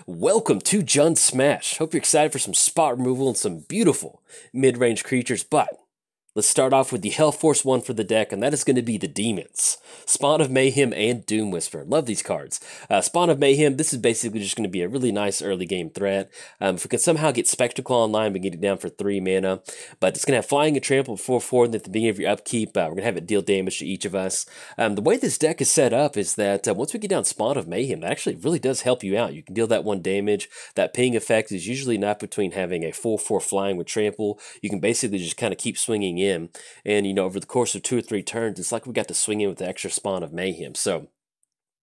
Welcome to Jund Smash. Hope you're excited for some spot removal and some beautiful mid-range creatures, but let's start off with the Hell Force one for the deck, and that is going to be the Demons. Spawn of Mayhem and Doom Whisper. Love these cards. Spawn of Mayhem, this is basically just going to be a really nice early game threat. If we can somehow get Spectacle online, we can get it down for 3 mana, but it's going to have Flying and Trample 4/4, and at the beginning of your upkeep, we're going to have it deal damage to each of us. The way this deck is set up is that once we get down Spawn of Mayhem, that actually really does help you out. You can deal that 1 damage. That ping effect is usually not between having a 4/4 Flying with Trample. You can basically just kind of keep swinging in, and over the course of 2 or 3 turns, it's like we got to swing in with the extra Spawn of Mayhem. So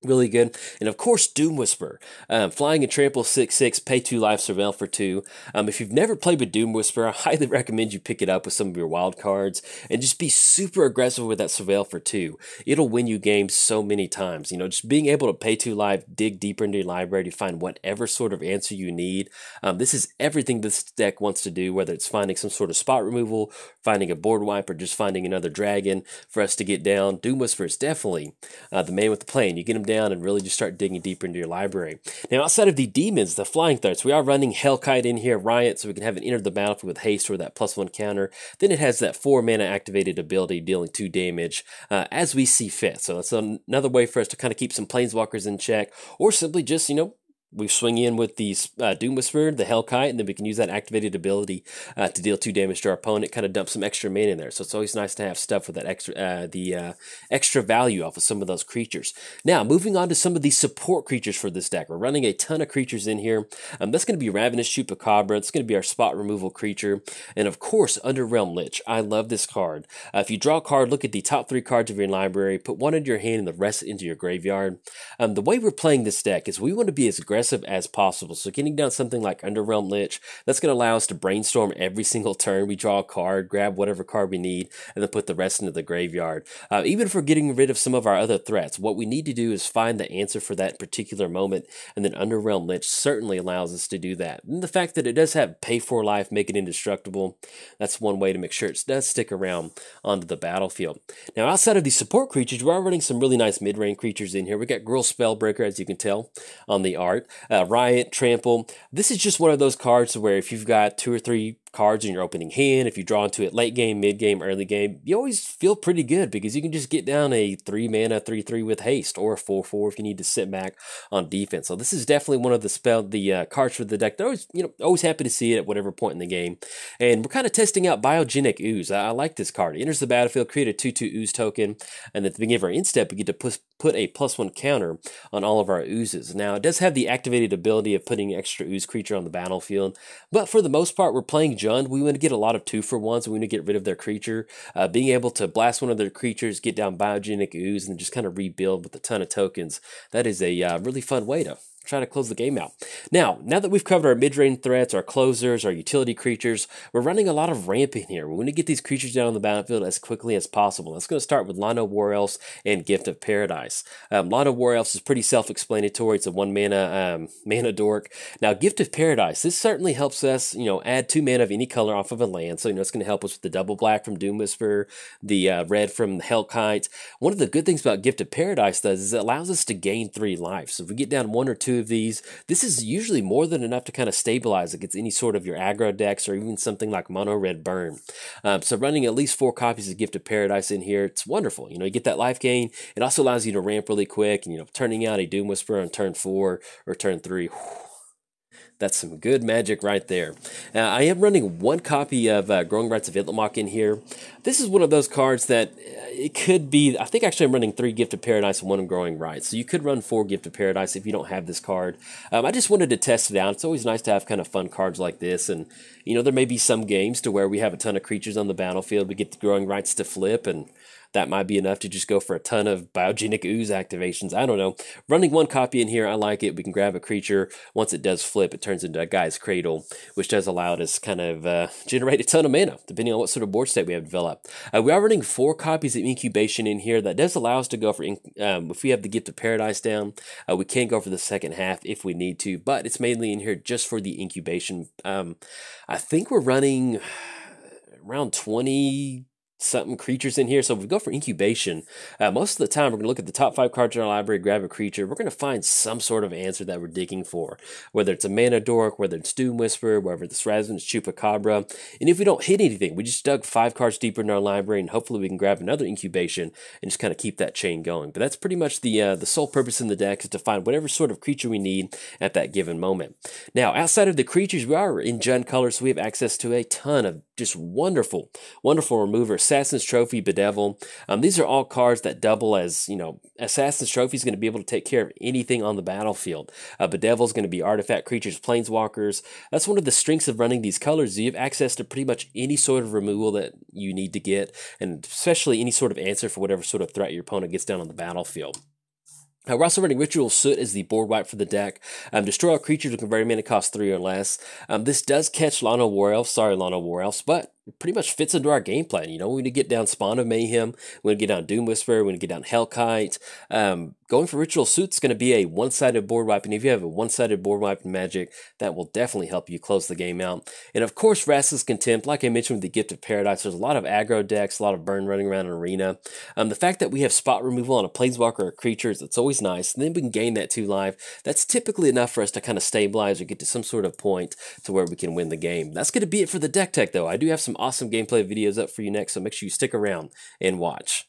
really good. And of course, Doom Whisper. Flying and Trample 6/6, pay 2 life, surveil for 2. If you've never played with Doom Whisper, I highly recommend you pick it up with some of your wild cards and just be super aggressive with that surveil for 2. It'll win you games so many times. Just being able to pay 2 life, dig deeper into your library to find whatever sort of answer you need. This is everything this deck wants to do, whether it's finding some sort of spot removal, finding a board wipe, or just finding another dragon for us to get down. Doom Whisper is definitely the man with the plan. You get him down and really just start digging deeper into your library. Now, outside of the demons, the flying threats, we are running Hellkite in here, Riot, so we can have it enter the battlefield with haste or that +1 counter. Then it has that 4 mana activated ability, dealing 2 damage as we see fit. So that's another way for us to kind of keep some planeswalkers in check, or simply just, we swing in with the Doom Whisper, the Hellkite, and then we can use that activated ability to deal 2 damage to our opponent, kind of dump some extra mana in there. So it's always nice to have stuff with that extra value off of some of those creatures. Now, moving on to some of the support creatures for this deck. We're running a ton of creatures in here. That's going to be Ravenous Chupacabra. It's going to be our spot removal creature. And of course, Underrealm Lich. I love this card. If you draw a card, look at the top 3 cards of your library, put 1 into your hand and the rest into your graveyard. The way we're playing this deck is we want to be as aggressive as possible. So getting down something like Underrealm Lich, that's going to allow us to brainstorm every single turn. We draw a card, grab whatever card we need, and then put the rest into the graveyard. Even if we're getting rid of some of our other threats, what we need to do is find the answer for that particular moment, and then Underrealm Lich certainly allows us to do that. And the fact that it does have pay 4 life, make it indestructible, that's one way to make sure it does stick around onto the battlefield. Now, outside of the support creatures, we're running some really nice mid-range creatures in here. We got Gruul Spellbreaker, as you can tell on the art. Riot, Trample. This is just one of those cards where if you've got 2 or 3 cards in your opening hand, if you draw into it late game, mid game, early game, you always feel pretty good because you can just get down a 3 mana 3/3 with haste, or a 4/4 if you need to sit back on defense. So this is definitely one of the cards for the deck. They're always happy to see it at whatever point in the game. And we're kind of testing out Biogenic Ooze. I like this card. It enters the battlefield, create a 2/2 Ooze token, and at the beginning of our end step, we get to put a +1 counter on all of our oozes. Now, it does have the activated ability of putting extra ooze creature on the battlefield, but for the most part, we're playing Jund. We want to get a lot of 2-for-1s. We want to get rid of their creature. Being able to blast one of their creatures, get down Biogenic Ooze, and just kind of rebuild with a ton of tokens. That is a really fun way to try to close the game out. Now that we've covered our mid-range threats, our closers, our utility creatures, we're running a lot of ramp in here. We want to get these creatures down on the battlefield as quickly as possible. That's going to start with Lano War Elves and Gift of Paradise. Lano War Elves is pretty self-explanatory. It's a 1 mana dork. Now, Gift of Paradise, this certainly helps us, add 2 mana of any color off of a land. So, it's going to help us with the double black from Doom Whisper, the red from Hellkite. One of the good things about Gift of Paradise does is it allows us to gain 3 life. So if we get down 1 or 2 of these, this is usually more than enough to kind of stabilize against any sort of your aggro decks or even something like Mono Red Burn. So running at least 4 copies of Gift of Paradise in here, it's wonderful. You get that life gain. It also allows you to ramp really quick, and turning out a Doom Whisper on turn 4 or turn 3. That's some good magic right there. I am running 1 copy of Growing Rites of Itlimoc in here. This is one of those cards that it could be, I think actually I'm running 3 Gift of Paradise and 1 Growing Rites. So you could run 4 Gift of Paradise if you don't have this card. I just wanted to test it out. It's always nice to have kind of fun cards like this. And, there may be some games to where we have a ton of creatures on the battlefield. We get the Growing Rites to flip, and that might be enough to just go for a ton of Biogenic Ooze activations. I don't know. Running 1 copy in here, I like it. We can grab a creature. Once it does flip, it turns into a Guy's Cradle, which does allow us kind of generate a ton of mana, depending on what sort of board state we have developed. We are running 4 copies of Incubation in here. That does allow us to go for, if we have the Gift of Paradise down, we can go for the second half if we need to, but it's mainly in here just for the Incubation. I think we're running around 20 something creatures in here. So if we go for incubation, most of the time we're going to look at the top 5 cards in our library, grab a creature. We're going to find some sort of answer that we're digging for, whether it's a mana dork, whether it's Doom Whisper, whether it's Rasmus Chupacabra. And if we don't hit anything, we just dug 5 cards deeper in our library, and hopefully we can grab another incubation and just kind of keep that chain going. But that's pretty much the sole purpose in the deck, is to find whatever sort of creature we need at that given moment. Now, outside of the creatures, we are in Jund color, so we have access to a ton of just wonderful remover. Assassin's Trophy, Bedevil. These are all cards that double as, Assassin's Trophy is going to be able to take care of anything on the battlefield. Bedevil is going to be artifact creatures, planeswalkers. That's one of the strengths of running these colors. You have access to pretty much any sort of removal that you need to get, and especially any sort of answer for whatever sort of threat your opponent gets down on the battlefield. We're also running Ritual Soot as the board wipe for the deck. Destroy all creatures with converted mana cost 3 or less. This does catch Lana War Elves, but it pretty much fits into our game plan. We need to get down Spawn of Mayhem, we want to get down Doom Whisper, we want to get down Hellkite. Going for Ritual Soot is going to be a one-sided board wipe, and if you have a one-sided board wipe in Magic, that will definitely help you close the game out. And of course, Restless Contempt, like I mentioned with the Gift of Paradise, there's a lot of aggro decks, a lot of burn running around an arena. The fact that we have spot removal on a Planeswalker or creatures, it's always nice, and then we can gain that 2 life. That's typically enough for us to kind of stabilize or get to some sort of point to where we can win the game. That's going to be it for the deck tech, though. I do have some awesome gameplay videos up for you next, so make sure you stick around and watch.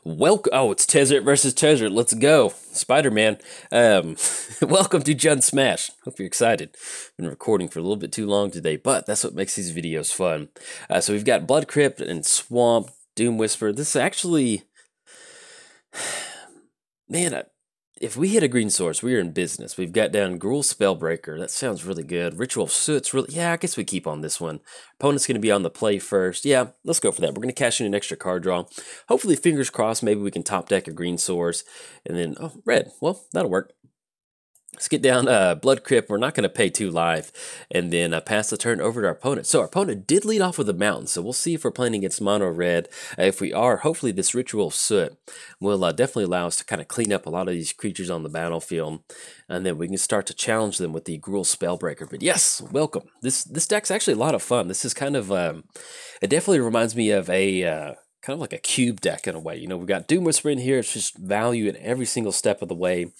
It's Tezzeret versus Tezzeret. Let's go. Spider-Man. Welcome to Jund Smash. Hope you're excited. Been recording for a little bit too long today, but that's what makes these videos fun. So we've got Blood Crypt and Swamp, Doom Whisper. This is actually... Man, if we hit a green source, we are in business. We've got down Gruul Spellbreaker. That sounds really good. Ritual of Soot's really... Yeah, I guess we keep on this one. Opponent's going to be on the play first. Yeah, let's go for that. We're going to cash in an extra card draw. Hopefully, fingers crossed, maybe we can top deck a green source. And then, red. Well, that'll work. Let's get down Blood Crypt. We're not going to pay 2 life, and then pass the turn over to our opponent. So our opponent did lead off with a mountain, so we'll see if we're playing against mono red. If we are, hopefully this Ritual of Soot will definitely allow us to kind of clean up a lot of these creatures on the battlefield, and then we can start to challenge them with the Gruul Spellbreaker. But yes, welcome. This deck's actually a lot of fun. This is kind of, it definitely reminds me of a... kind of like a cube deck in a way. We've got Doom Whisper in here. It's just value at every single step of the way.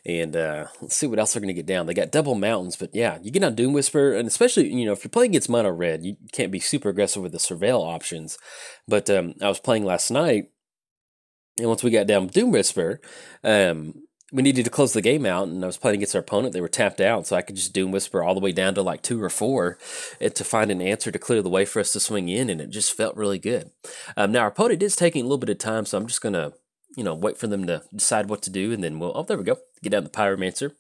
And let's see what else they're going to get down. They got double mountains, but yeah, you get on Doom Whisper, and especially, if you're playing against mono red, you can't be super aggressive with the surveil options. But I was playing last night, and once we got down Doom Whisper, we needed to close the game out, and I was playing against our opponent. They were tapped out, so I could just Doom Whisper all the way down to like 2 or 4 to find an answer to clear the way for us to swing in, and it just felt really good. Now, our opponent is taking a little bit of time, so I'm just going to, wait for them to decide what to do, and then we'll... Oh, there we go. Get down the Pyromancer,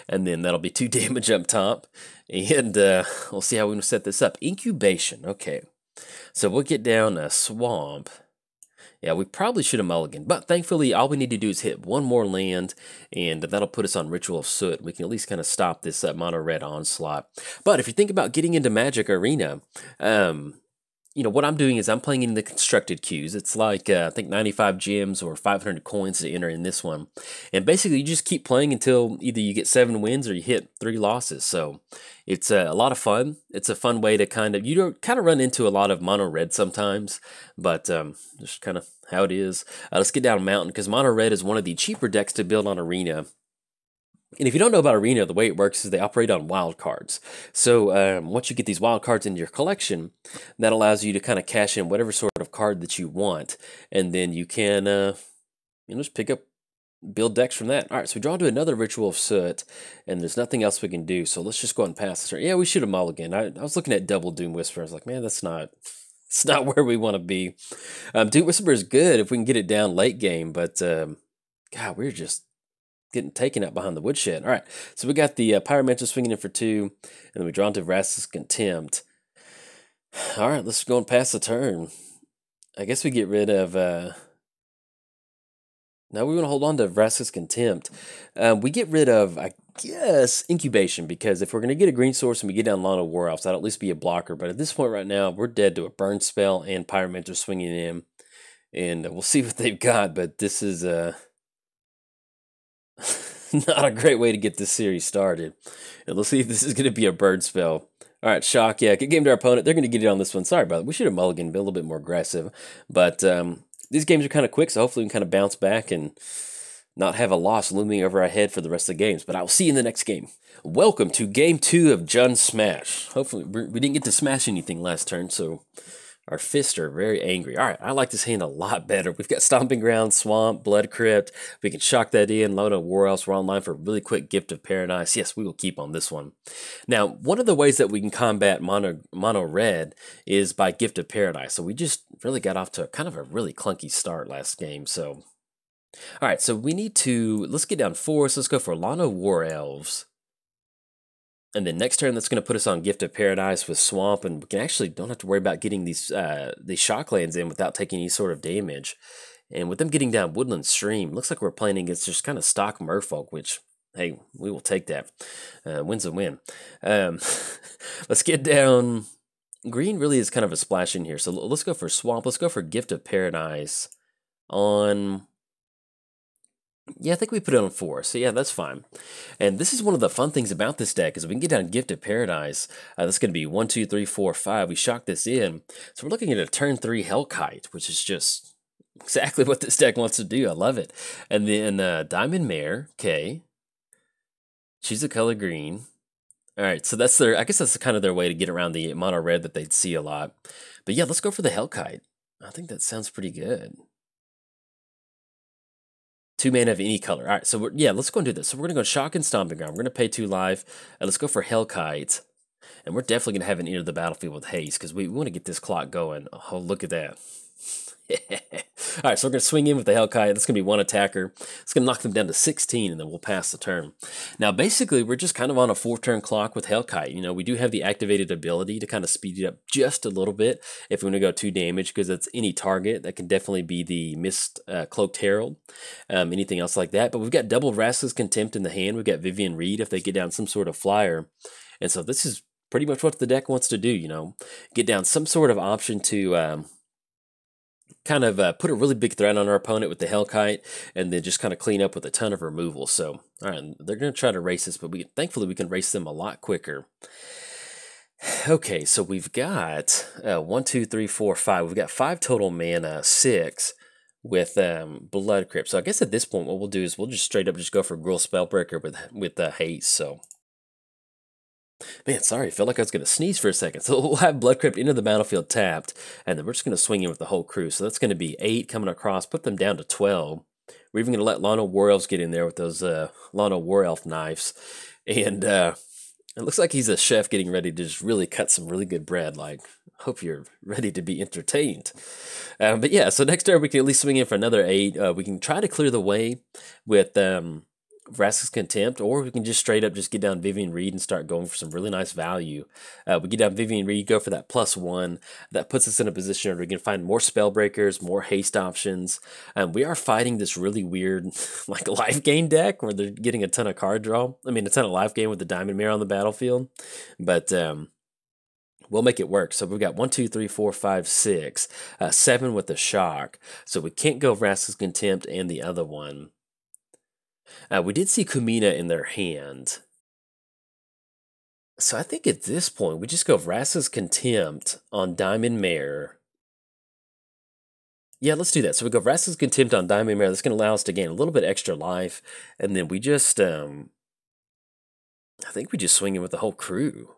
and then that'll be 2 damage up top, and we'll see how we want to set this up. Incubation, okay. So we'll get down a Swamp. Yeah, we probably should have mulliganed, but thankfully all we need to do is hit 1 more land, and that'll put us on Ritual of Soot. We can at least kind of stop this mono red onslaught. But if you think about getting into Magic Arena, what I'm doing is I'm playing in the constructed queues. It's like, I think 95 gems or 500 coins to enter in this one. And basically you just keep playing until either you get 7 wins or you hit 3 losses. So it's a lot of fun. It's a fun way to kind of run into a lot of mono red sometimes, but just kind of how it is. Let's get down Mountain, because mono red is one of the cheaper decks to build on Arena. And if you don't know about Arena, the way it works is they operate on wild cards. So once you get these wild cards into your collection, that allows you to kind of cash in whatever sort of card that you want, and then you can just pick up, build decks from that. All right, so we draw to another Ritual of Soot, and there's nothing else we can do. So let's just go ahead and pass this turn. Yeah, we should have mulliganed. I was looking at double Doom Whisper. I was like, man, that's not... It's not where we want to be. Doom Whisper is good if we can get it down late game, but God, we're just getting taken out behind the woodshed. All right, so we got the Pyromancer swinging in for 2, and then we draw into Rassless Contempt. All right, let's go and pass the turn. I guess we get rid of... Now we want to hold on to Rassless Contempt. We get rid of, I guess, Incubation, because if we're going to get a green source and we get down Lana War Elves, that'll at least be a blocker. But at this point right now, we're dead to a burn spell and Pyromancer swinging in. And we'll see what they've got, but this is not a great way to get this series started. And let's see if this is going to be a bird spell. All right, shock. Yeah, good game to our opponent. They're going to get it on this one. Sorry about it. We should have mulliganed, been a little bit more aggressive. But these games are kind of quick, so hopefully we can kind of bounce back and not have a loss looming over our head for the rest of the games. But I will see you in the next game. Welcome to Game 2 of Jun Smash. Hopefully, we didn't get to smash anything last turn, so our fists are very angry. All right, I like this hand a lot better. We've got Stomping Ground, Swamp, Blood Crypt. We can shock that in, load on War Elves. We're online for a really quick Gift of Paradise. Yes, we will keep on this one. Now, one of the ways that we can combat mono red is by Gift of Paradise. So we just really got off to kind of a really clunky start last game. So, all right, so we need to, let's get down forest. Let's go for Lano War Elves. And then next turn, that's going to put us on Gift of Paradise with Swamp, and we can actually don't have to worry about getting these shock lands in without taking any sort of damage. And with them getting down Woodland Stream, looks like we're playing against just kind of stock Merfolk, which, hey, we will take that. Win's a win. Let's get down. Green really is kind of a splash in here, so let's go for Swamp. Let's go for Gift of Paradise on... Yeah, I think we put it on 4, so yeah, that's fine. And this is one of the fun things about this deck, is we can get down Gift of Paradise. That's going to be 1, 2, 3, 4, 5. We shock this in. So we're looking at a turn 3 Hellkite, which is just exactly what this deck wants to do. I love it. And then Diamond Mare, okay. She's a color green. All right, so that's their, I guess that's kind of their way to get around the mono red that they'd see a lot. But yeah, let's go for the Hellkite. I think that sounds pretty good. 2 mana of any color. All right, so yeah, let's go and do this. So we're going to go Shock and Stomping Ground. We're going to pay 2 life. Let's go for Hellkite. And we're definitely going to have an Enter the Battlefield with haste because we want to get this clock going. Oh, look at that. All right, so we're going to swing in with the Hellkite. That's going to be 1 attacker. It's going to knock them down to 16, and then we'll pass the turn. Now, basically, we're just kind of on a 4-turn clock with Hellkite. You know, we do have the activated ability to kind of speed it up just a little bit if we want to go 2 damage, because it's any target. That can definitely be the Mist Cloaked Herald, anything else like that. But we've got double Vraska's Contempt in the hand. We've got Vivian Reed if they get down some sort of flyer. And so this is pretty much what the deck wants to do, you know. Get down some sort of option to... kind of put a really big threat on our opponent with the Hellkite, and then just kind of clean up with a ton of removal. So, all right, they're going to try to race us, but thankfully we can race them a lot quicker. Okay, so we've got 1, 2, 3, 4, 5. We've got 5 total mana, 6 with Blood Crypt. So I guess at this point what we'll do is we'll just straight up just go for Gruul Spellbreaker with haste. So. Man, sorry, I felt like I was going to sneeze for a second. So we'll have Blood Crypt into the battlefield tapped, and then we're just going to swing in with the whole crew. So that's going to be 8 coming across, put them down to 12. We're even going to let Lano War Elves get in there with those Lano War Elf knives. And it looks like he's a chef getting ready to just really cut some really good bread. Like, hope you're ready to be entertained. But yeah, so next turn we can at least swing in for another 8. We can try to clear the way with... Vraska's Contempt, or we can just straight up just get down Vivian Reed and start going for some really nice value. We get down Vivian Reed, go for that +1. That puts us in a position where we can find more Spellbreakers, more haste options. We are fighting this really weird like life gain deck where they're getting a ton of card draw. I mean, a ton of life gain with the Diamond Mare on the battlefield. But we'll make it work. So we've got 1, 2, 3, 4, 5, 6, 7 with the shock. So we can't go Vraska's Contempt and the other one. We did see Kumina in their hand. So I think at this point, we just go Vraska's Contempt on Diamond Mare. Yeah, let's do that. So we go Vraska's Contempt on Diamond Mare. That's going to allow us to gain a little bit extra life. And then we just, I think we just swing in with the whole crew.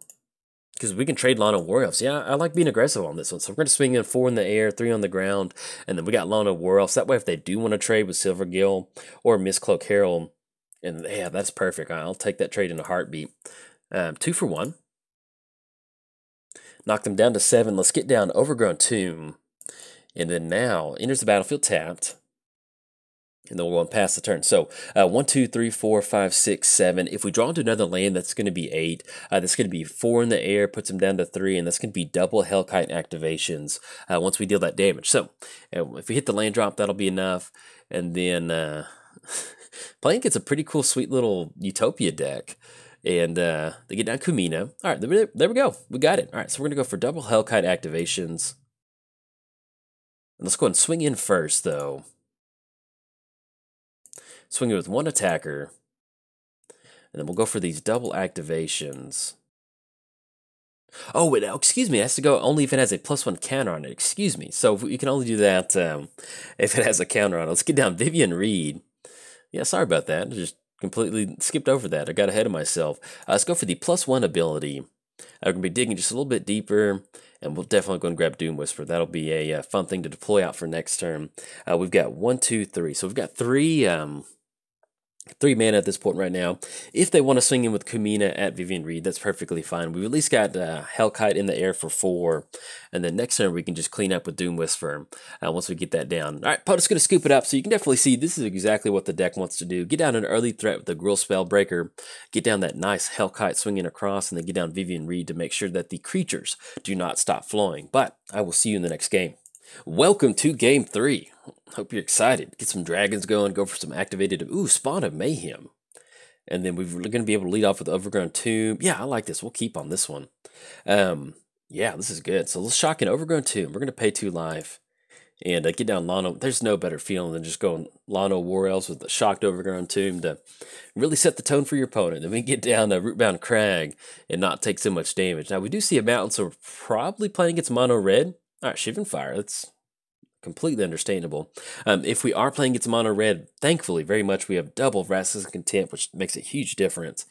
Because we can trade Lano War Elves. Yeah, I like being aggressive on this one. So we're going to swing in 4 in the air, 3 on the ground. And then we got Lano War Elves. That way, if they do want to trade with Silvergill or Mist Cloaked Herald, and yeah, that's perfect. I'll take that trade in a heartbeat. 2 for 1. Knock them down to 7. Let's get down Overgrown Tomb. And then now, enters the battlefield tapped. And then we'll go and pass the turn. So 1, 2, 3, 4, 5, 6, 7. If we draw into another land, that's going to be 8. That's going to be 4 in the air, puts them down to 3, and that's going to be double Hellkite activations once we deal that damage. So if we hit the land drop, that'll be enough. And then playing gets a pretty cool, sweet little Utopia deck. And they get down Kumina. All right, there we go. We got it. All right, so we're going to go for double Hellkite activations. And let's go and swing in first, though. Swing it with 1 attacker. And then we'll go for these double activations. Oh, wait, excuse me. It has to go only if it has a +1 counter on it. Excuse me. So you can only do that if it has a counter on it. Let's get down Vivian Reed. Yeah, sorry about that. I just completely skipped over that. I got ahead of myself. Let's go for the +1 ability. We're going to be digging just a little bit deeper, and we'll definitely go and grab Doom Whisper. That'll be a fun thing to deploy out for next turn. We've got 1, 2, 3. So we've got three mana at this point right now. If they want to swing in with Kumina at Vivian Reed, that's perfectly fine. We've at least got Hellkite in the air for 4, and then next turn we can just clean up with Doom Whisper once we get that down. All right, Pota's going to scoop it up, so you can definitely see this is exactly what the deck wants to do. Get down an early threat with the Grill Spellbreaker, get down that nice Hellkite swinging across, and then get down Vivian Reed to make sure that the creatures do not stop flowing. But I will see you in the next game. Welcome to Game 3. Hope you're excited. Get some dragons going, go for some activated... Ooh, Spawn of Mayhem. And then we're going to be able to lead off with Overgrown Tomb. Yeah, I like this. We'll keep on this one. Yeah, this is good. So let's shock an Overgrown Tomb. We're going to pay 2 life. And get down Lano. There's no better feeling than just going Lano War Elves with the shocked Overgrown Tomb to really set the tone for your opponent. Then we get down to Rootbound Crag and not take so much damage. Now, we do see a mountain, so we're probably playing against Mono Red. All right, Shivan Fire. That's completely understandable. If we are playing against Mono Red, thankfully, very much we have double Restless Contempt, which makes a huge difference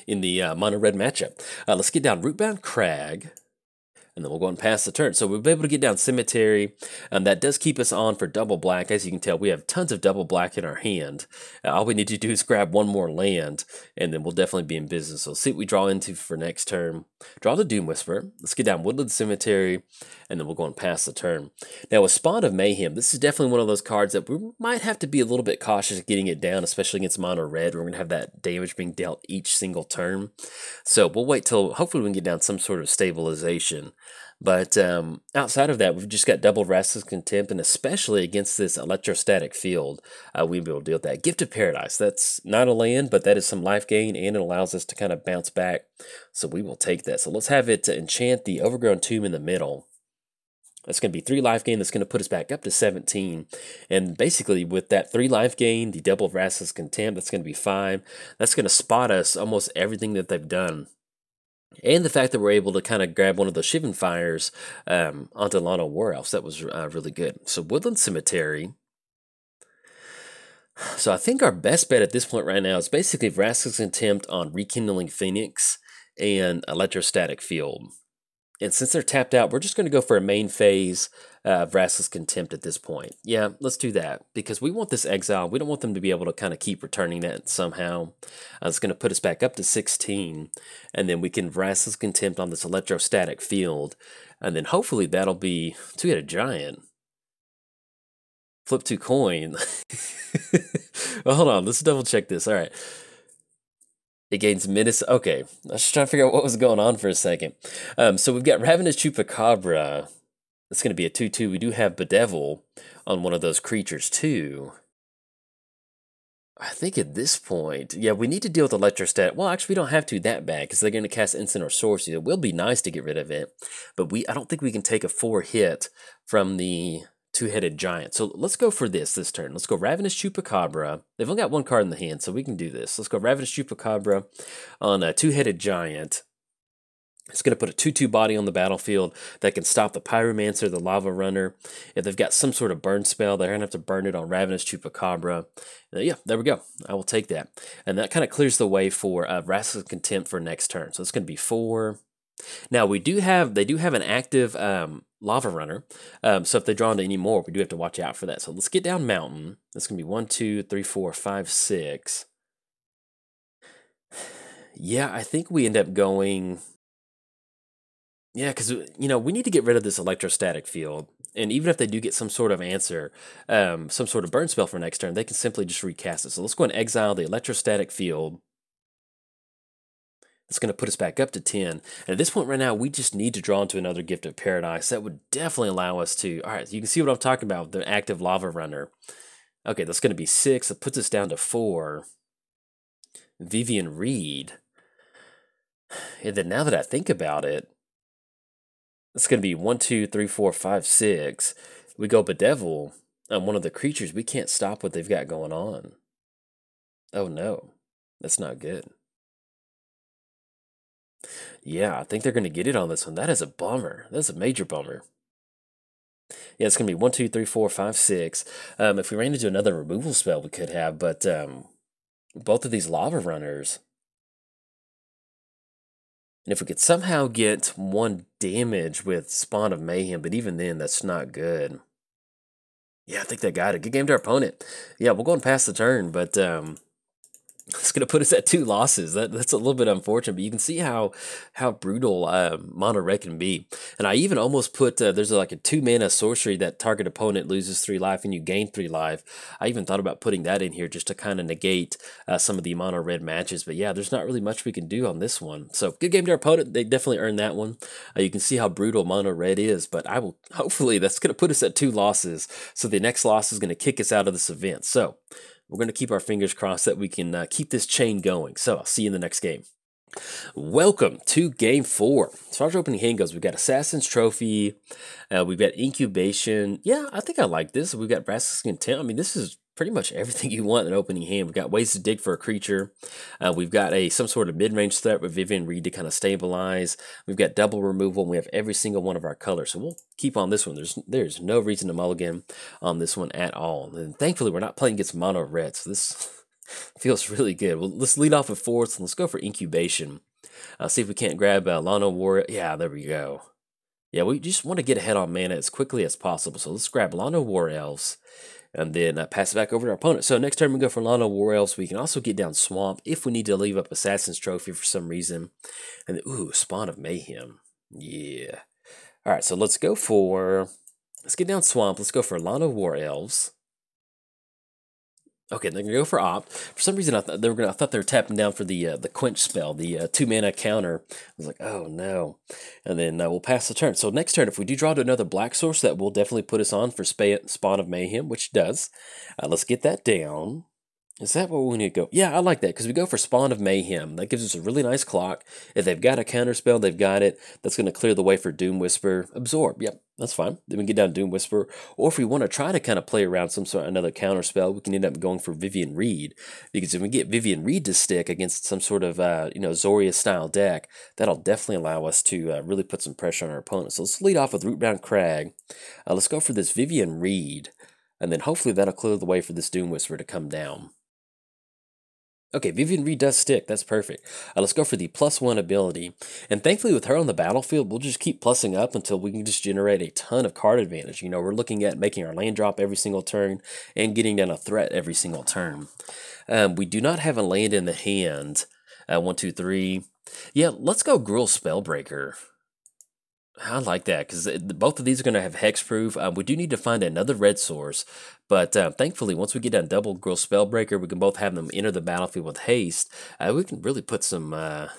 in the Mono Red matchup. Let's get down Rootbound Crag. And then we'll go and pass the turn. So we'll be able to get down Cemetery. That does keep us on for double black. As you can tell, we have tons of double black in our hand. All we need to do is grab one more land, and then we'll definitely be in business. So let's see what we draw into for next turn. Draw the Doom Whisper. Let's get down Woodland Cemetery, and then we'll go and pass the turn. Now with Spawn of Mayhem, this is definitely one of those cards that we might have to be a little bit cautious getting it down, especially against Mono Red. We're going to have that damage being dealt each single turn. So we'll wait till hopefully we can get down some sort of stabilization. But outside of that, we've just got double Restless Contempt, and especially against this electrostatic field, we'll be able to deal with that. Gift of Paradise, that's not a land, but that is some life gain, and it allows us to kind of bounce back, so we will take that. So let's have it to enchant the Overgrown Tomb in the middle. That's going to be 3 life gain. That's going to put us back up to 17. And basically, with that 3 life gain, the double Restless Contempt, that's going to be 5. That's going to spot us almost everything that they've done. And the fact that we're able to kind of grab one of those Shivan Fires onto Lano War Elves, that was really good. So Woodland Cemetery. So I think our best bet at this point right now is basically Restless Contempt on Rekindling Phoenix and Electrostatic Field. And since they're tapped out, we're just going to go for a main phase of Restless Contempt at this point. Yeah, let's do that, because we want this exile. We don't want them to be able to kind of keep returning that somehow. It's going to put us back up to 16, and then we can Restless Contempt on this Electrostatic Field, and then hopefully that'll be 2-headed Giant. Flip 2 coin. Well, hold on, let's double check this. All right. It gains minutes. Okay, I was just trying to figure out what was going on for a second. So we've got Ravenous Chupacabra. That's going to be a 2/2. We do have Bedevil on one of those creatures too. I think at this point, yeah, we need to deal with Electrostat. Well, actually, we don't have to that bad, because they're going to cast Instant or Sorcery. It will be nice to get rid of it, but I don't think we can take a 4 hit from the 2-headed Giant. So let's go for this turn. Let's go Ravenous Chupacabra. They've only got 1 card in the hand, so we can do this. Let's go Ravenous Chupacabra on a 2-headed Giant. It's going to put a 2/2 body on the battlefield that can stop the Pyromancer, the Lava Runner. If they've got some sort of burn spell, they're going to have to burn it on Ravenous Chupacabra. Yeah, there we go. I will take that. And that kind of clears the way for Restless Contempt for next turn. So it's going to be 4. Now, they do have an active Lava Runner. So if they draw into any more, we do have to watch out for that. So let's get down Mountain. That's going to be 1, 2, 3, 4, 5, 6. Yeah, I think we end up going... Yeah, because, we need to get rid of this Electrostatic Field. And even if they do get some sort of answer, some sort of burn spell for next turn, they can simply just recast it. So let's go and exile the Electrostatic Field. It's going to put us back up to 10. And at this point right now, we just need to draw into another Gift of Paradise. That would definitely allow us to... All right, you can see what I'm talking about, the active Lava Runner. Okay, that's going to be 6. It puts us down to 4. Vivian Reed. And then now that I think about it, it's going to be 1, 2, 3, 4, 5, 6. We go Bedevil on one of the creatures. We can't stop what they've got going on. Oh no, that's not good. Yeah, I think they're going to get it on this one. That is a bummer. That's a major bummer. Yeah, it's going to be 1, 2, 3, 4, 5, 6. If we ran into another removal spell, we could have, but both of these lava runners. And if we could somehow get 1 damage with Spawn of Mayhem, but even then, that's not good. Yeah, I think they got it. Good game to our opponent. Yeah, we'll go and pass the turn, but it's going to put us at 2 losses. That's a little bit unfortunate, but you can see how brutal mono red can be. And I even almost put there's like a 2-mana sorcery that target opponent loses 3 life and you gain 3 life. I even thought about putting that in here just to kind of negate some of the mono red matches. But yeah, there's not really much we can do on this one. So good game to our opponent. They definitely earned that one. You can see how brutal mono red is, but I will hopefully that's going to put us at 2 losses. So the next loss is going to kick us out of this event. So we're going to keep our fingers crossed that we can keep this chain going. So I'll see you in the next game. Welcome to Game 4. As far as our opening hand goes, we've got Assassin's Trophy, we've got Incubation. Yeah, I think I like this. We've got Brass's Contempt. I mean, this is pretty much everything you want in an opening hand. We've got ways to dig for a creature. We've got some sort of mid-range threat with Vivian Reed to kind of stabilize. We've got double removal, and we have every single one of our colors. So we'll keep on this one. There's no reason to mulligan on this one at all. And thankfully, we're not playing against mono red, so this feels really good. Well, let's lead off with fourths, and let's go for Incubation. See if we can't grab Lano War. Yeah, there we go. Yeah, we just want to get ahead on mana as quickly as possible. So let's grab Lano War Elves and then pass it back over to our opponent. So next turn we go for Lano War Elves. We can also get down Swamp if we need to leave up Assassin's Trophy for some reason. And then, ooh, Spawn of Mayhem. Yeah. All right, so let's get down Swamp. Let's go for Lano War Elves. Okay, they're gonna go for Opt. For some reason, I thought they were tapping down for the Quench spell, the 2-mana counter. I was like, oh no. And then we'll pass the turn. So next turn, if we do draw to another black source, that will definitely put us on for Spawn of Mayhem, which does. Let's get that down. Is that what we need to go? Yeah, I like that, because we go for Spawn of Mayhem. That gives us a really nice clock. If they've got a counter spell, they've got it. That's going to clear the way for Doom Whisper. Absorb, yep, that's fine. Then we get down Doom Whisper. Or if we want to try to kind of play around some sort of another counter spell, we can end up going for Vivian Reed. Because if we get Vivian Reed to stick against some sort of, Zoria-style deck, that'll definitely allow us to really put some pressure on our opponent. So let's lead off with Rootbound Crag. Let's go for this Vivian Reed. And then hopefully that'll clear the way for this Doom Whisper to come down. Okay, Vivian Reed does stick. That's perfect. Let's go for the +1 ability. And thankfully with her on the battlefield, we'll just keep plussing up until we can just generate a ton of card advantage. You know, we're looking at making our land drop every single turn and getting down a threat every single turn. We do not have a land in the hand. 1, 2, 3. Yeah, let's go Gruul Spellbreaker. I like that, because both of these are going to have hexproof. We do need to find another red source, but thankfully, once we get down double Gruul Spellbreaker, we can both have them enter the battlefield with haste. We can really put some, kind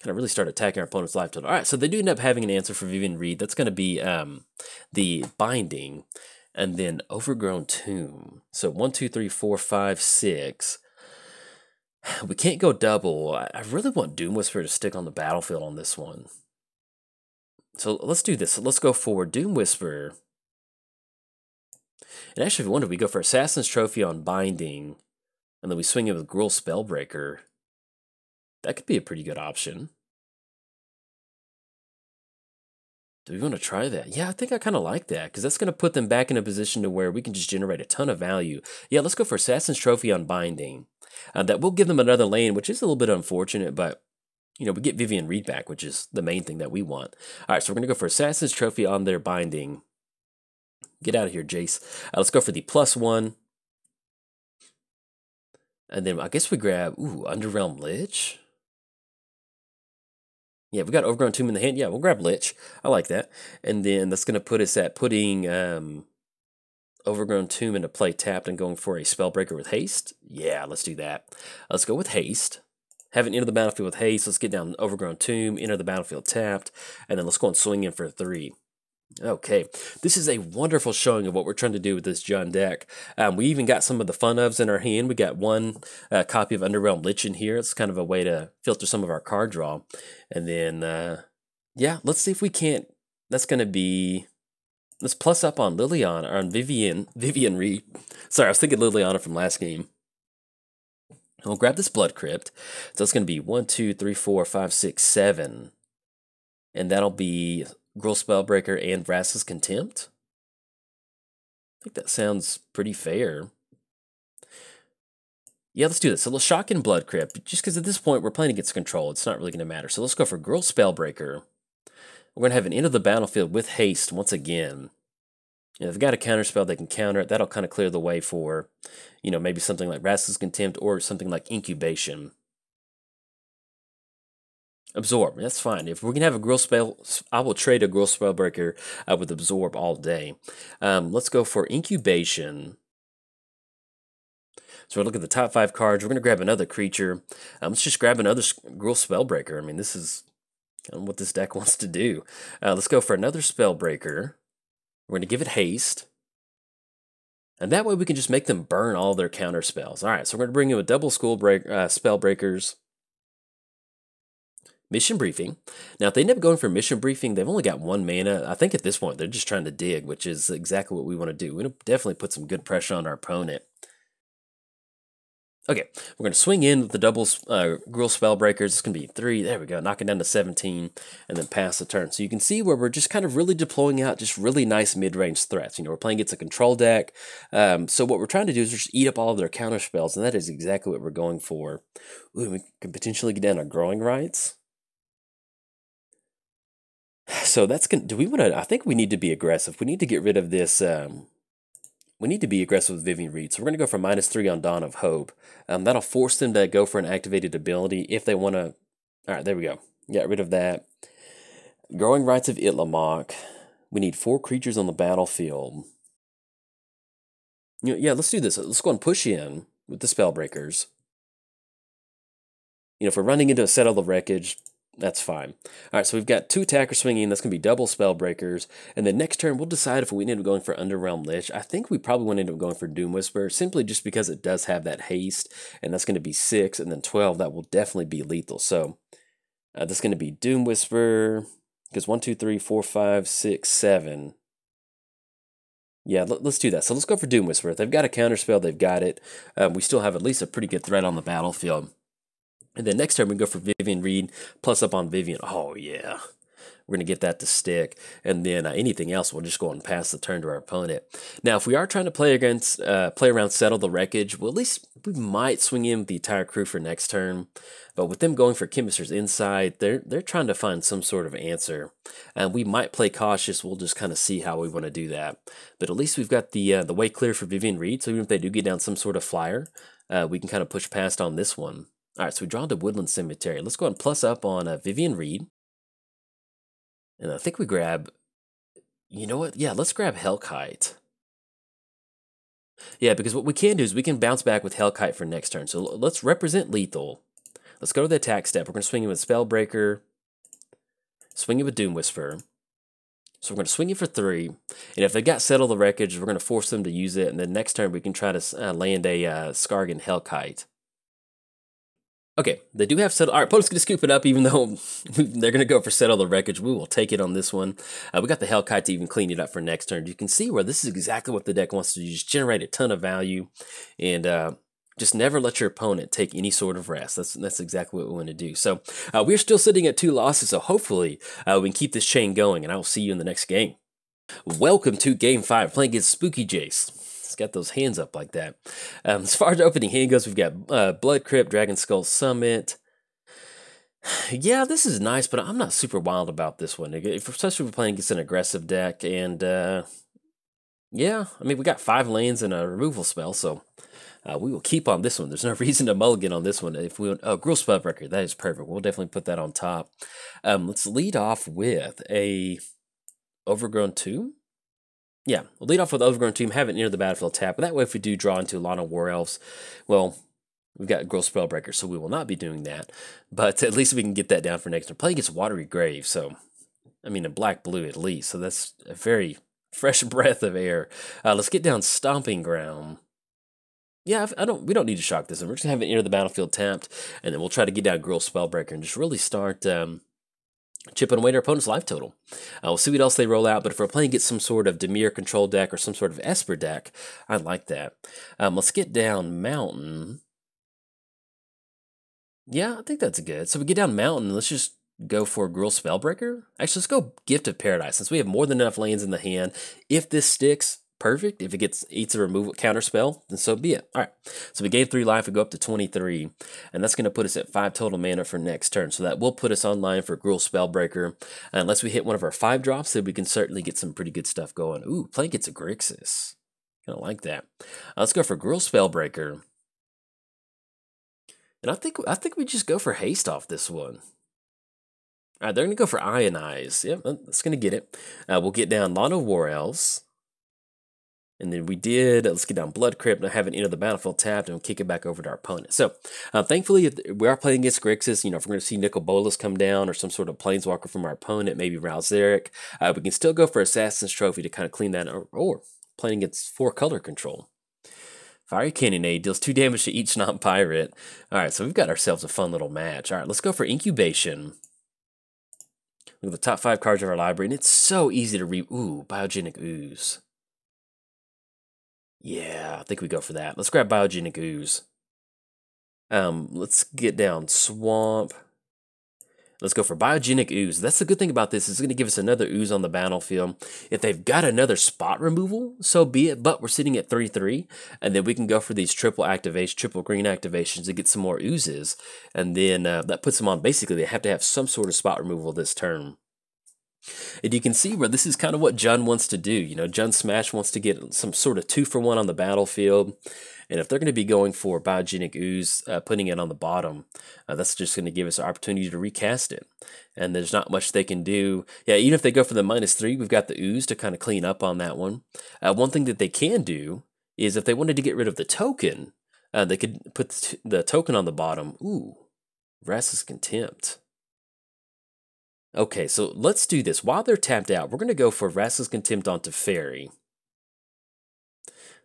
of really start attacking our opponent's life total. All right, so they do end up having an answer for Vivian Reed. That's going to be the Binding, and then Overgrown Tomb. So 1, 2, 3, 4, 5, 6. We can't go double. I really want Doom Whisper to stick on the battlefield on this one. So let's do this. Let's go for Doom Whisper. And actually, if we wanted, we go for Assassin's Trophy on Binding, and then we swing it with Gruul Spellbreaker. That could be a pretty good option. Do we want to try that? Yeah, I think I kind of like that, because that's going to put them back in a position to where we can just generate a ton of value. Yeah, let's go for Assassin's Trophy on Binding. That will give them another lane, which is a little bit unfortunate, but we get Vivian Reed back, which is the main thing that we want. All right, so we're going to go for Assassin's Trophy on their Binding. Get out of here, Jace. Let's go for the +1. And then I guess we grab, Underrealm Lich. Yeah, we got Overgrown Tomb in the hand. Yeah, we'll grab Lich. I like that. And then that's going to put us at putting Overgrown Tomb into play tapped and going for a Spellbreaker with haste. Yeah, let's do that. Let's go with haste. Have it enter the battlefield with haste. Let's get down Overgrown Tomb, enter the battlefield tapped, and then let's go and swing in for 3. Okay, this is a wonderful showing of what we're trying to do with this Jund deck. We even got some of the fun ofs in our hand. We got one copy of Underrealm Lich in here. It's kind of a way to filter some of our card draw. And then, yeah, let's see if we can't. That's going to be. Let's plus up on Vivian Reed. Sorry, I was thinking Liliana from last game. We'll grab this Blood Crypt. So it's going to be 1, 2, 3, 4, 5, 6, 7. And that'll be Gruul Spellbreaker and Vraska's Contempt. I think that sounds pretty fair. Yeah, let's do this. So let's shock in Blood Crypt, just because at this point we're playing against control. It's not really going to matter. So let's go for Gruul Spellbreaker. We're going to have an end of the battlefield with haste once again. And if they've got a counterspell, they can counter it. That'll kind of clear the way for, maybe something like Vraska's Contempt or something like Incubation. Absorb, that's fine. If we're going to have a Gruul spell, I will trade a Gruul Spellbreaker with Absorb all day. Let's go for Incubation. So we'll look at the top 5 cards. We're going to grab another creature. Let's just grab another Gruul Spellbreaker. I mean, this is kind of what this deck wants to do. Let's go for another Spellbreaker. We're going to give it haste. And that way we can just make them burn all their counter spells. All right, so we're going to bring in a double Spellbreakers. Mission Briefing. Now, if they end up going for Mission Briefing, they've only got 1 mana. I think at this point, they're just trying to dig, which is exactly what we want to do. We're going to definitely put some good pressure on our opponent. Okay, we're going to swing in with the double Gruul Spellbreakers. It's going to be 3. There we go. Knock it down to 17 and then pass the turn. So you can see where we're just kind of really deploying out just really nice mid-range threats. We're playing against a control deck. So what we're trying to do is just eat up all of their counter spells, and that is exactly what we're going for. Ooh, we could potentially get down our Growing Rights. So that's going to, do we want to, I think we need to be aggressive. We need to get rid of this, we need to be aggressive with Vivian Reed. So we're going to go for -3 on Dawn of Hope. That'll force them to go for an activated ability if they want to, all right, there we go. Get rid of that. Growing Rights of Itlamok. We need 4 creatures on the battlefield. Yeah, let's do this. Let's go and push in with the Spellbreakers. If we're running into a Settle the Wreckage, that's fine. All right, so we've got 2 attackers swinging. That's going to be double Spellbreakers. And then next turn, we'll decide if we end up going for Underrealm Lich. I think we probably want to end up going for Doom Whisper, simply just because it does have that haste. And that's going to be 6, and then 12. That will definitely be lethal. So that's going to be Doom Whisper, because 1, 2, 3, 4, 5, 6, 7. Yeah, let's do that. So let's go for Doom Whisper. If they've got a counterspell, they've got it. We still have at least a pretty good threat on the battlefield. And then next turn, we go for Vivian Reed, plus up on Vivian. Oh, yeah. We're going to get that to stick. And then anything else, we'll just go and pass the turn to our opponent. Now, if we are trying to play around Settle the Wreckage, well, at least we might swing in with the entire crew for next turn. But with them going for Chemist's Insight, they're trying to find some sort of answer. And we might play cautious. We'll just kind of see how we want to do that. But at least we've got the way clear for Vivian Reed. So even if they do get down some sort of flyer, we can kind of push past on this one. All right, so we draw into Woodland Cemetery. Let's go ahead and plus up on Vivian Reed. And I think we grab, you know what? Yeah, let's grab Hellkite. Yeah, because what we can do is we can bounce back with Hellkite for next turn. So let's represent lethal. Let's go to the attack step. We're going to swing in with Spellbreaker, swing in with Doom Whisper. So we're going to swing it for 3. And if they've got Settle the Wreckage, we're going to force them to use it. And then next turn, we can try to land a Skargan Hellkite. Okay, they do have Settle. All right, opponent's going to scoop it up, even though they're going to go for Settle the Wreckage. We will take it on this one. We got the Hellkite to even clean it up for next turn. You can see where this is exactly what the deck wants to do. Just generate a ton of value, and just never let your opponent take any sort of rest. That's exactly what we want to do. So we're still sitting at 2 losses, so hopefully we can keep this chain going, and I will see you in the next game. Welcome to Game 5, playing against Spooky Jace. It's got those hands up like that. As far as the opening hand goes, we've got Blood Crypt, Dragon Skull Summit. Yeah, this is nice, but I'm not super wild about this one, especially if we're playing against an aggressive deck. And yeah, I mean, we got 5 lands and a removal spell, so we will keep on this one. There's no reason to mulligan on this one. If we Gruul Spellbreaker, that is perfect. We'll definitely put that on top. Let's lead off with a Overgrown Tomb. Yeah, we'll lead off with Overgrown Tomb, have it near the battlefield tap. But that way, if we do draw into Lana War Elves, well, we've got Gruul Spellbreaker, so we will not be doing that. But at least we can get that down for next turn. Playing against Watery Grave, so, I mean, a black-blue at least. So that's a very fresh breath of air. Let's get down Stomping Ground. Yeah, we don't need to shock this one. We're just going to have it near the battlefield tapped, and then we'll try to get down Gruul Spellbreaker and just really start chipping away at our opponent's life total. We'll see what else they roll out, but if we're playing against some sort of Dimir control deck or some sort of Esper deck, I like that. Let's get down Mountain. Yeah, I think that's good. So we get down Mountain. Let's just go for Gruul Spellbreaker. Actually, let's go Gift of Paradise since we have more than enough lands in the hand. If this sticks, perfect. If it eats a removal counter spell, then so be it. All right. So we gave 3 life. We go up to 23, and that's going to put us at 5 total mana for next turn. So that will put us online for Gruul Spellbreaker. Unless we hit one of our 5 drops, then we can certainly get some pretty good stuff going. Ooh, play gets a Grixis. Kind of like that. Let's go for Gruul Spellbreaker. And I think we just go for haste off this one. All right, they're going to go for Ionize. Yep, that's going to get it. We'll get down Lana War Elves. And then let's get down Blood Crypt and have it enter the battlefield tapped and kick it back over to our opponent. So, thankfully, if we are playing against Grixis, if we're going to see Nicol Bolas come down or some sort of Planeswalker from our opponent, maybe Ralzeric, we can still go for Assassin's Trophy to kind of clean that, or playing against 4 color control. Fiery Cannonade deals 2 damage to each non-pirate. All right, so we've got ourselves a fun little match. All right, let's go for Incubation. Look at the top 5 cards of our library, and it's so easy to read. Ooh, Biogenic Ooze. Yeah, I think we go for that. Let's grab Biogenic Ooze. Let's get down Swamp. Let's go for Biogenic Ooze. That's the good thing about this. It's going to give us another Ooze on the battlefield. If they've got another spot removal, so be it. But we're sitting at 3/3, and then we can go for these triple green activations to get some more Oozes. And then that puts them on. Basically, they have to have some sort of spot removal this turn. And you can see where this is kind of what Jund wants to do. Jund Smash wants to get some sort of 2-for-1 on the battlefield. And if they're going to be going for Biogenic Ooze, putting it on the bottom, that's just going to give us an opportunity to recast it. And there's not much they can do. Yeah, even if they go for the -3, we've got the Ooze to kind of clean up on that one. One thing that they can do is if they wanted to get rid of the token, they could put the token on the bottom. Ooh, Vraska's Contempt. Okay, so let's do this. While they're tapped out, we're going to go for Vraska's Contempt onto Fairy.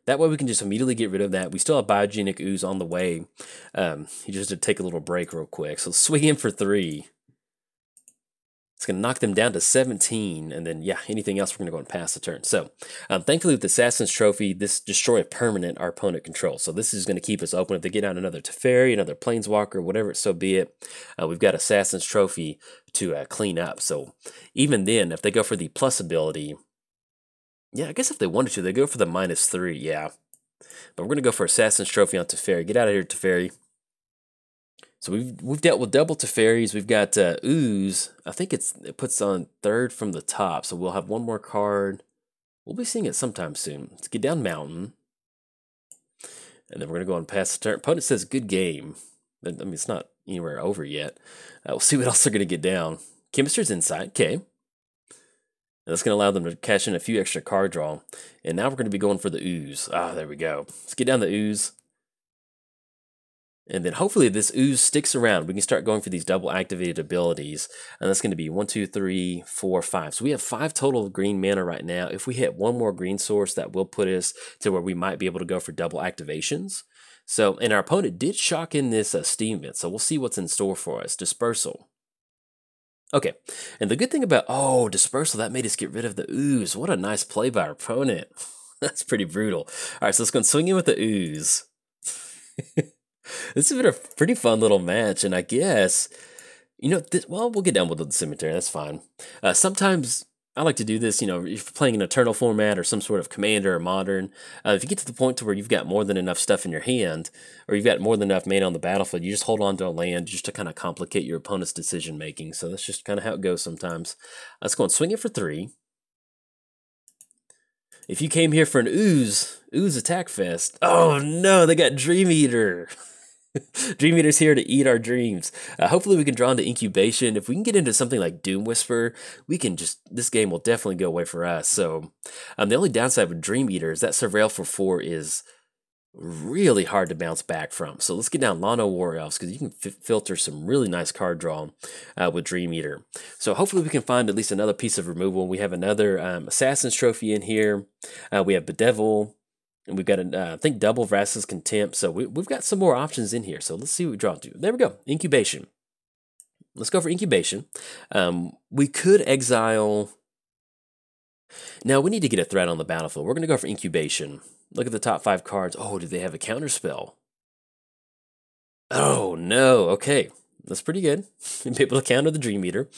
That way we can just immediately get rid of that. We still have Biogenic Ooze on the way. You just have to take a little break real quick. So swing in for 3. It's going to knock them down to 17. And then, yeah, anything else, we're going to go and pass the turn. So, thankfully, with the Assassin's Trophy, this destroy a permanent our opponent controls. So this is going to keep us open. If they get down another Teferi, another Planeswalker, whatever it so be it, we've got Assassin's Trophy to clean up. So even then, if they go for the plus ability, yeah, I guess if they wanted to, they go for the -3, yeah. But we're going to go for Assassin's Trophy on Teferi. Get out of here, Teferi. So we've dealt with double Teferis. We've got Ooze. I think it puts on 3rd from the top. So we'll have one more card. We'll be seeing it sometime soon. Let's get down Mountain. And then we're going to go and pass the turn. Opponent says good game. I mean, it's not anywhere over yet. We'll see what else they're going to get down. Chemistry's Insight. Okay. And that's going to allow them to cash in a few extra card draw. And now we're going to be going for the Ooze. There we go. Let's get down the Ooze. And then hopefully this Ooze sticks around. We can start going for these double activated abilities. And that's going to be 1, 2, 3, 4, 5. So we have 5 total of green mana right now. If we hit one more green source, that will put us to where we might be able to go for double activations. So, and our opponent did shock in this Steam Vent. So we'll see what's in store for us. Dispersal. Okay, and the good thing about, Dispersal, that made us get rid of the Ooze. What a nice play by our opponent. That's pretty brutal. All right, so let's go and swing in with the Ooze. This has been a pretty fun little match, and I guess, we'll get down with the Cemetery, that's fine. Sometimes I like to do this, if you're playing an Eternal format or some sort of Commander or Modern, if you get to the point to where you've got more than enough stuff in your hand, or you've got more than enough mana on the battlefield, you just hold on to a land just to kind of complicate your opponent's decision making. So that's just kind of how it goes sometimes. Let's go and swing it for 3. If you came here for an Ooze attack fest, oh no, they got Dream Eater. Dream Eater's here to eat our dreams. Hopefully we can draw into Incubation. If we can get into something like Doom Whisper, this game will definitely go away for us. So the only downside with Dream Eater is that Surveil for 4 is really hard to bounce back from. So let's get down Lana War Elves because you can filter some really nice card draw with Dream Eater. So hopefully we can find at least another piece of removal. We have another Assassin's Trophy in here. We have Bedevil. And we've got, I think, double Vraska's Contempt. So we've got some more options in here. So let's see what we draw to. There we go. Incubation. Let's go for Incubation. We could exile. Now, we need to get a threat on the battlefield. We're going to go for Incubation. Look at the top 5 cards. Oh, do they have a counterspell? Oh no, okay. That's pretty good. Be able to counter the Dream Eater.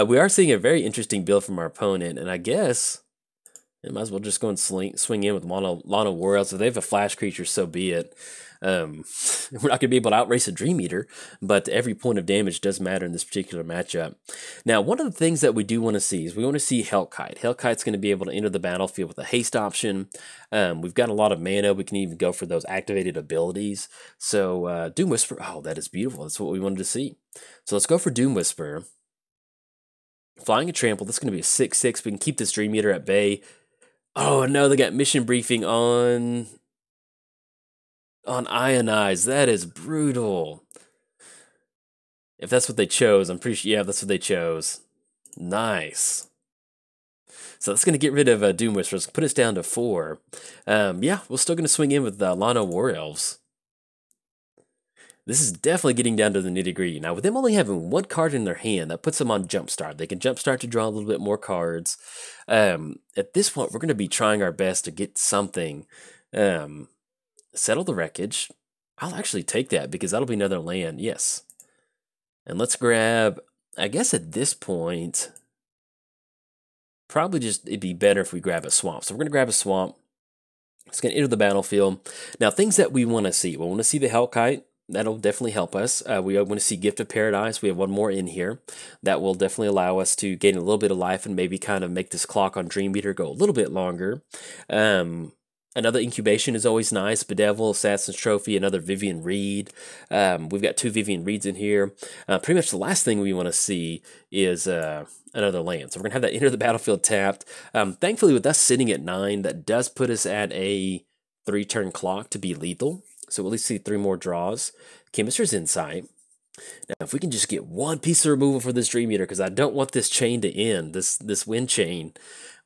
We are seeing a very interesting build from our opponent, and I guess it might as well just go and swing in with Lana Warriors. If they have a flash creature, so be it. We're not going to be able to outrace a Dream Eater, but every point of damage does matter in this particular matchup. Now, one of the things that we do want to see is we want to see Hellkite. Hellkite's going to be able to enter the battlefield with a haste option. We've got a lot of mana. We can even go for those activated abilities. So Doom Whisper, oh, that is beautiful. That's what we wanted to see. So let's go for Doom Whisper. Flying a Trample, that's going to be a 6/6. We can keep this Dream Eater at bay. Oh no, they got Mission Briefing on Ionize. That is brutal. If that's what they chose, I'm pretty sure, yeah, that's what they chose. Nice. So that's going to get rid of Doom Whisperers, put us down to 4. Yeah, we're still going to swing in with Lana War Elves. This is definitely getting down to the nitty-gritty. Now, with them only having 1 card in their hand, that puts them on Jumpstart. They can Jumpstart to draw a little bit more cards. At this point, we're going to be trying our best to get something. Settle the Wreckage. I'll actually take that because that'll be another land. Yes. And let's grab, I guess at this point, probably just it'd be better if we grab a swamp. So we're going to grab a swamp. It's going to enter the battlefield. Now, things that we want to see. We want to see the Hellkite. That'll definitely help us. We want to see Gift of Paradise. We have 1 more in here. That will definitely allow us to gain a little bit of life and maybe kind of make this clock on Dream Eater go a little bit longer. Another incubation is always nice. Bedevil, Assassin's Trophy, another Vivian Reed. We've got 2 Vivian Reeds in here. Pretty much the last thing we want to see is another land. So we're going to have that enter the battlefield tapped. Thankfully, with us sitting at 9, that does put us at a 3-turn clock to be lethal. So we'll at least see 3 more draws. Chemist's Insight. Now, if we can just get 1 piece of removal for this Dream Eater, because I don't want this chain to end, this win chain.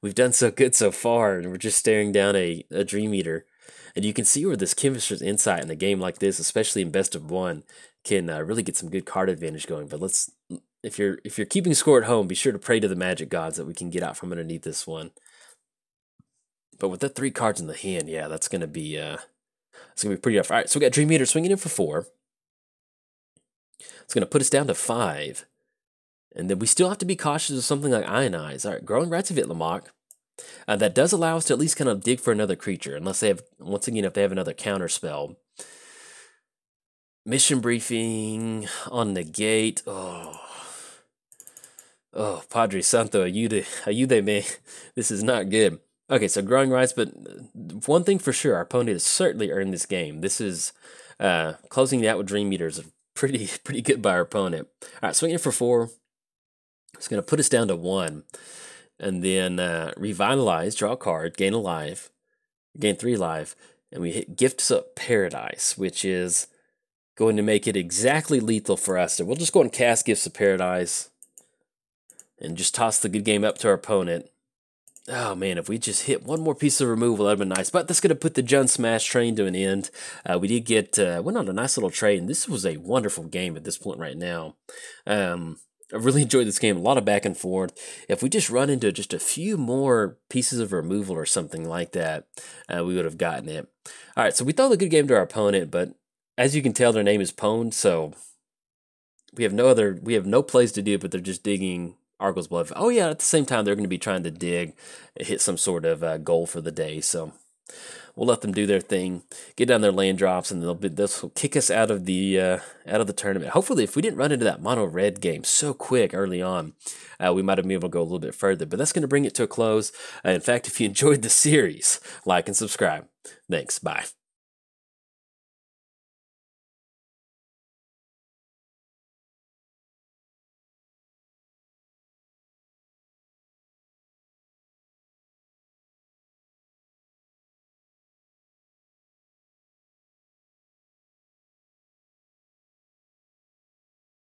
We've done so good so far, and we're just staring down a Dream Eater. And you can see where this Chemist's Insight in a game like this, especially in best of 1, can really get some good card advantage going. But if you're keeping score at home, be sure to pray to the magic gods that we can get out from underneath this one. But with the 3 cards in the hand, yeah, that's going to be pretty rough. All right, so we got Dream Eater swinging in for 4. It's going to put us down to 5. And then we still have to be cautious of something like Ionize. All right, Growing Rites of Itlamok. That does allow us to at least kind of dig for another creature, unless they have, once again, if they have another counter spell. Mission Briefing on Negate. Oh, Padre Santo, ayude me. This is not good. Okay, so Growing Rites, but one thing for sure, our opponent has certainly earned this game. This is closing it out with Dream Eaters. Pretty good by our opponent. All right, swinging for 4. It's going to put us down to 1. And then Revitalize, draw a card, gain a life, gain 3 life. And we hit Gifts of Paradise, which is going to make it exactly lethal for us. So we'll just go and cast Gifts of Paradise and just toss the good game up to our opponent. Oh man, if we just hit 1 more piece of removal, that'd be nice. But that's going to put the Jund Smash train to an end. We did get, went on a nice little trade, and this was a wonderful game at this point right now. I really enjoyed this game, a lot of back and forth. If we just run into just a few more pieces of removal or something like that, we would have gotten it. All right, so we throw the good game to our opponent, but as you can tell, their name is Pwned, so we have no plays to do, but they're just digging Argos Blood. Oh yeah, at the same time, they're going to be trying to dig, hit some sort of goal for the day, so we'll let them do their thing, get down their land drops, and they'll kick us out of the tournament. Hopefully, if we didn't run into that mono red game so quick early on, we might have been able to go a little bit further. But that's going to bring it to a close. In fact, if you enjoyed the series, like and subscribe. Thanks. Bye.